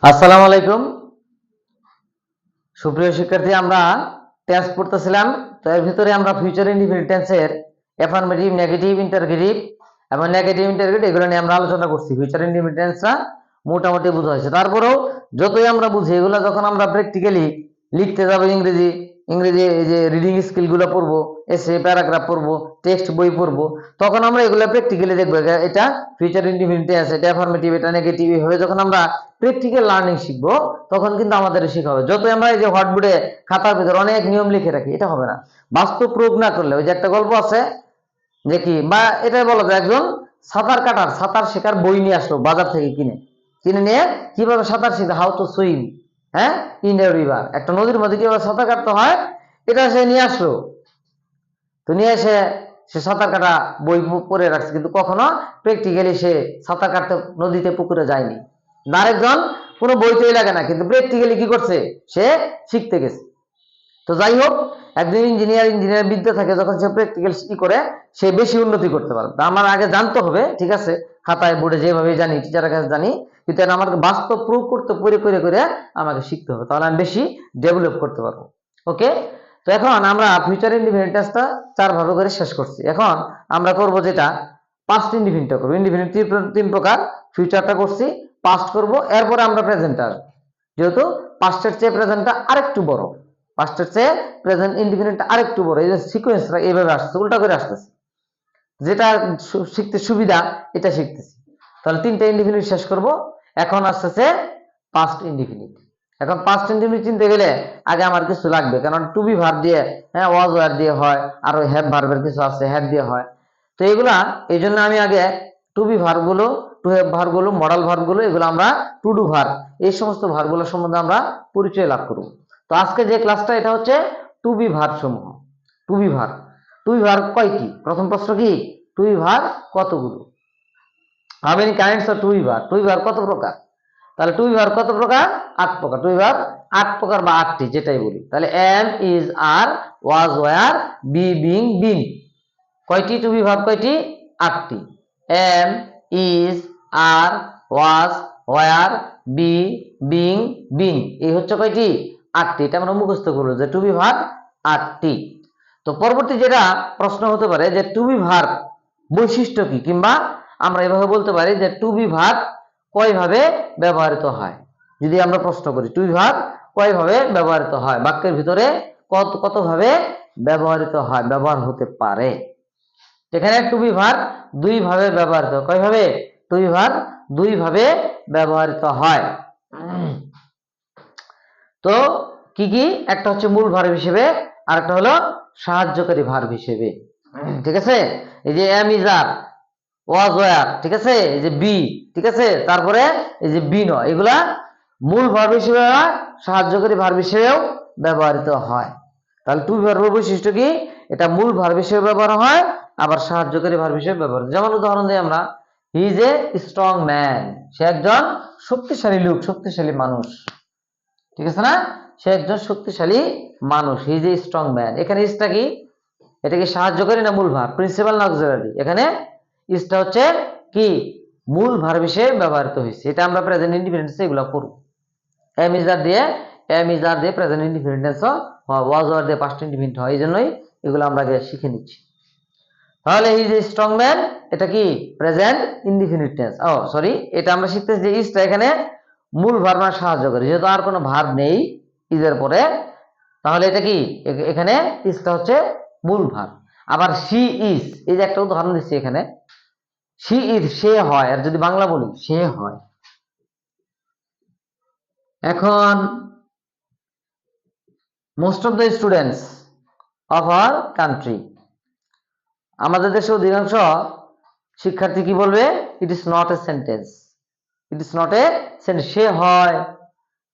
আসসালামু আলাইকুম সুপ্রিয় শিক্ষার্থী, আমরা টেন্স পড়তেছিলাম। তো এর ভিতরে আমরা ফিউচার ইনডিফিনিট টেন্সের অ্যাফার্মেটিভ, নেগেটিভ, ইন্টারগেটিভ এবং নেগেটিভ ইন্টারগেটিভ এগুলো নিয়ে আমরা আলোচনা করছি। ফিউচার ইনডিফিনিট টেন্সটা মোটামুটি বোঝা হয়েছে। তারপরেও যতই আমরা বুঝি, এগুলো যখন আমরা প্র্যাকটিক্যালি লিখতে যাবো, ইংরেজি ইংরেজি এই যে রিডিং স্কিলগুলো পড়বো, এসে প্যারাগ্রাফ পড়বো, টেক্সট বই পড়বো, তখন আমরা এগুলো প্র্যাকটিক্যালি দেখবো। এটা ফিউচার ইনডিফিনিট টেন্স, এটা অ্যাফার্মেটিভ, এটা নেগেটিভ, এভাবে যখন আমরা প্র্যাকটিক্যাল লার্নিং শিখবো তখন কিন্তু আমাদের শেখা হবে। যতই আমরা এই যে হোয়াটবোর্ডে খাতার ভিতরে অনেক নিয়ম লিখে রাখি, এটা হবে না বাস্তব প্রয়োগ না করলে। ওই যে একটা গল্প আছে যে কি, বা এটাই বলা যায়, একজন সাঁতার শেখার বই নিয়ে আসলো বাজার থেকে কিনে কিনে নিয়ে কিভাবে সাঁতার শিখে, হাউ টু সুইম, হ্যাঁ, ইন এ রিভার, একটা নদীর মধ্যে কিভাবে সাঁতার কাটতে হয় এটা সে নিয়ে আসলো। তো নিয়ে এসে সে সাঁতার কাটা বই পড়ে রাখছে, কিন্তু কখনো প্র্যাকটিক্যালি সে সাঁতার কাটতে নদীতে পুকুরে যায়নি। আরেকজন কোনো বইতেই লাগে না, কিন্তু প্র্যাকটিক্যালি কি করছে, সে শিখতে গেছে। তো যাই হোক, একজন ইঞ্জিনিয়ার বিদ্যা থাকে, যখন সে প্র্যাকটিক্যাল কি করে সে বেশি উন্নতি করতে পারে। তা আমার আগে জানতে হবে, ঠিক আছে, খাতায় বোর্ডে যেভাবে জানি, টিচারের কাছে জানি, কিন্তু এটা আমাকে বাস্তব প্রুভ করতে করে করে করে আমাকে শিখতে হবে, তাহলে আমি বেশি ডেভেলপ করতে পারবো। ওকে, তো এখন আমরা ফিউচার ইনডিফিনিট টেন্সটা 4 ভাবে করে শেষ করছি। এখন আমরা করব যেটা পাস্ট ইনডিফিনিটটা করবো। ইনডিফিনিট তিন প্রকার, ফিউচারটা করছি, পাস্ট করব, এরপরে আমরা প্রেজেন্ট আসবো। যেহেতু পাস্টের চেয়ে প্রেজেন্টটা আরেকটু বড়, পাস্টের চেয়ে প্রেজেন্ট ইনডিফিনিটটা আরেকটু বড়, এই যে সিকোয়েন্সটা এইভাবে আসছে, উল্টা করে আসতেছে, যেটা শিখতে সুবিধা এটা শিখতেছি। তাহলে 3টা ইনডিফিনিট শেষ করব। এখন আসতেছে পাস্ট ইনডিফিনিট। এখন পাস্ট ইনডিফিনিট চিনতে গেলে আগে আমার কিছু লাগবে, কারণ টু বি ভার্ব দিয়ে, হ্যাঁ, ওয়াজ ওয়্যার দিয়ে হয়, আর ওই হ্যাভ ভার্বের কিছু আছে, হ্যাড দিয়ে হয়। তো এগুলা এই জন্য আমি আগে টু বি ভার্বগুলো, টু হ্যাভ ভার্বগুলো, মডাল ভার্বগুলো, এগুলো আমরা টু ডু ভার্ব, এই সমস্ত ভার্বগুলো সম্বন্ধে আমরা পরিচয় লাভ করব। তো আজকে যে ক্লাসটা এটা হচ্ছে টু বি ভার্ব সমূহ। To be verb, to be verb কয়টি? প্রথম প্রশ্ন কি, টু বি ভার্ব কতগুলো? How many kinds of to be verb? To be verb কত প্রকার? তাহলে টু বি ভার্ব কত প্রকার? 8 প্রকার। টু বি ভার্ব 8 প্রকার বা 8টি, যেটাই বলি। তাহলে am, is, are, was, were, be, being, been. কয়টি টু বি ভার্ব? কয়টি? 8টি। Am, is, are, was, were, be, being, been, এই হচ্ছে কয়টি? 8টি। এটা আমরা মুখস্থ করবো যে টু বি ভার্ব 8টি। তো পরবর্তী যেটা প্রশ্ন হতে পারে যে টু বি ভার্ব বৈশিষ্ট্য কি, কিংবা আমরা এভাবে বলতে পারি যে টু বি ভার্ব কয়ভাবে ব্যবহৃত হয়। যদি আমরা প্রশ্ন করি টু বি ভার্ব কয়ভাবে ব্যবহৃত হয়, বাক্যের ভিতরে কত কত ভাবে ব্যবহৃত হয়, ব্যবহার হতে পারে। এখানে টু বি ভার্ব 2 ভাবে ব্যবহৃত। কয়ভাবে? টু বি ভার্ব 2 ভাবে ব্যবহৃত হয়। তো কি কি? একটা হচ্ছে মূল ভার্ব হিসেবে, আর একটা হলো সাহায্যকারী ভার্ব হিসেবে। ঠিক আছে, এই যে am, is, are, was, were, ঠিক আছে, এই যে বি, ঠিক আছে, তারপরে এই যে বিন, এগুলা মূল ভার্ব হিসেবে, সাহায্যকারী ভার্ব হিসেবেও ব্যবহৃত হয়। তাহলে টু ভার্বের বৈশিষ্ট্য কি? এটা মূল ভার্ব হিসেবে ব্যবহার হয়, আবার সাহায্যকারী ভার্ব হিসেবে ব্যবহার হয়। যেমন উদাহরণ দিই আমরা, he is a strong man, সে একজন শক্তিশালী লোক, শক্তিশালী মানুষ। ঠিক আছে না? সে একজন শক্তিশালী মানুষ, হি ইজ এ স্ট্রং ম্যান। এখানে ইজটা কি? এটা কি সাহায্যকারী না মূল ভার্ব? প্রিন্সিপাল না অক্সিলারি? এখানে ইজটা হচ্ছে কি? মূল ভার্ব হিসেবে ব্যবহৃত হয়েছে। এটা আমরা প্রেজেন্ট ইনডিফিনিটে এগুলো করব। এম ইজ আর দিয়ে, প্রেজেন্ট ইনডিফিনিটেন্স হয়, ওয়াজ ওয়ার দিয়ে পাস্ট ইনডিফিনিট হয়। এই জন্যই এগুলো আমরা আগে শিখে নিচ্ছি। তাহলে ইজ এ স্ট্রং ম্যান, এটা কি? Present indefinite tense. Oh sorry, এটা আমরা শিখতেছি যে ইজটা এখানে মূল ভার্ব না সাহায্যকারী, যেহেতু আর কোনো ভার্ব নেই ইজের পরে, তাহলে এটা কি? এখানে ইজটা হচ্ছে মূল ভার্ব। আবার শি ইজ, এই যে একটা উদাহরণ দিচ্ছি এখানে, শি ইজ সে হয়, আর যদি বাংলা বলি সে হয়। এখন most of the students of our country, আমাদের দেশে অধিকাংশ শিক্ষার্থী কি বলবে? It is not a sentence, it is not a sentence. সে হয়,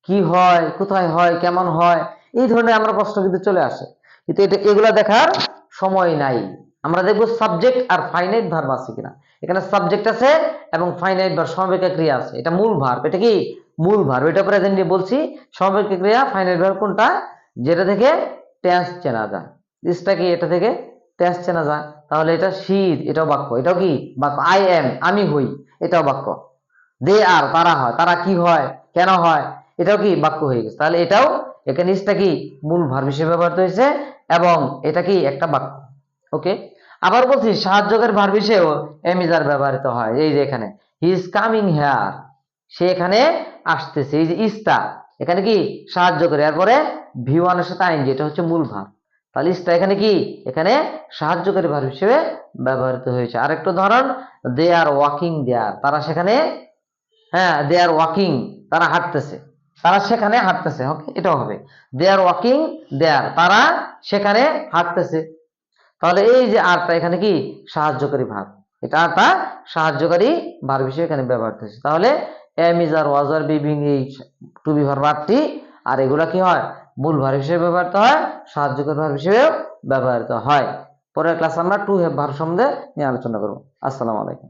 কি হয়, কোথায় হয়, কেমন হয়, এই ধরনের আমরা প্রশ্ন কিন্তু চলে আসে, কিন্তু এটা এগুলা দেখার সময় নাই। আমরা দেখবো সাবজেক্ট আর ফাইনাইট ভার্ব আছে কিনা। এখানে সাবজেক্ট আছে এবং ফাইনাইট ভার্ব, সমবেত ক্রিয়া আছে। এটা মূল ভার্ব, এটা কি? মূল ভার্ব। এটা প্রেজেন্ট দিয়ে বলছি, সমবেত ক্রিয়া ফাইনাইট ভার্ব কোনটা? যেটা থেকে টেন্স চেনা যায়। ইজটা কি? এটা থেকে টেন্স চেনা যায়। তাহলে এটা শি, এটাও বাক্য। এটাও কি বাক্য? আই এম, আমি হই, এটাও বাক্য। দে আর, তারা হয়, তারা কি হয়? কেন হয়, এটাও কি বাক্য হয়ে গেছে। তাহলে এটাও এখানে ইজটা কি মূল ভার্ব হিসেবে ব্যবহৃত হয়েছে এবং এটা কি একটা বাক্য। ওকে, আবার বলছি সাহায্যকারী ভার্ব হিসেবেও এম ইজ আর ব্যবহৃত হয়। এই যে এখানে হি ইজ কামিং হেয়ার, সে এখানে আসতেছে। এই যে ইজটা এখানে কি সাহায্যকারী, এরপরে ভি ওয়ানের সাথে আইনজি, এটা হচ্ছে মূল ভার্ব। তাহলে ইজটা এখানে কি এখানে সাহায্যকারী ভার্ব হিসেবে ব্যবহৃত হয়েছে। আরেকটা উদাহরণ, দে আর ওয়াকিং দেয়ার, তারা সেখানে, হ্যাঁ দে আর ওয়াকিং, তারা হাঁটতেছে, তারা সেখানে হাঁটতেছে। ওকে, এটাও হবে দে আর ওয়াকিং দেয়ার, তারা সেখানে হাঁটতেছে। তাহলে এই যে আরটা এখানে কি সাহায্যকারী ভার্ব, এটা আরটা সাহায্যকারী ভার্ব হিসেবে এখানে ব্যবহৃত হয়েছে। তাহলে এম ইজ আর ওয়াজ আর বি বিং এই টু বি ভার্ব আরটি, আর এগুলা কি হয় মূল ভার্ব হিসেবে ব্যবহৃত হয়, সাহায্যকারী ভার্ব হিসেবেও ব্যবহৃত হয়। পরের ক্লাসে আমরা টু হ্যাভ ভার্ব সম্বন্ধে নিয়ে আলোচনা করব। আসসালামু আলাইকুম।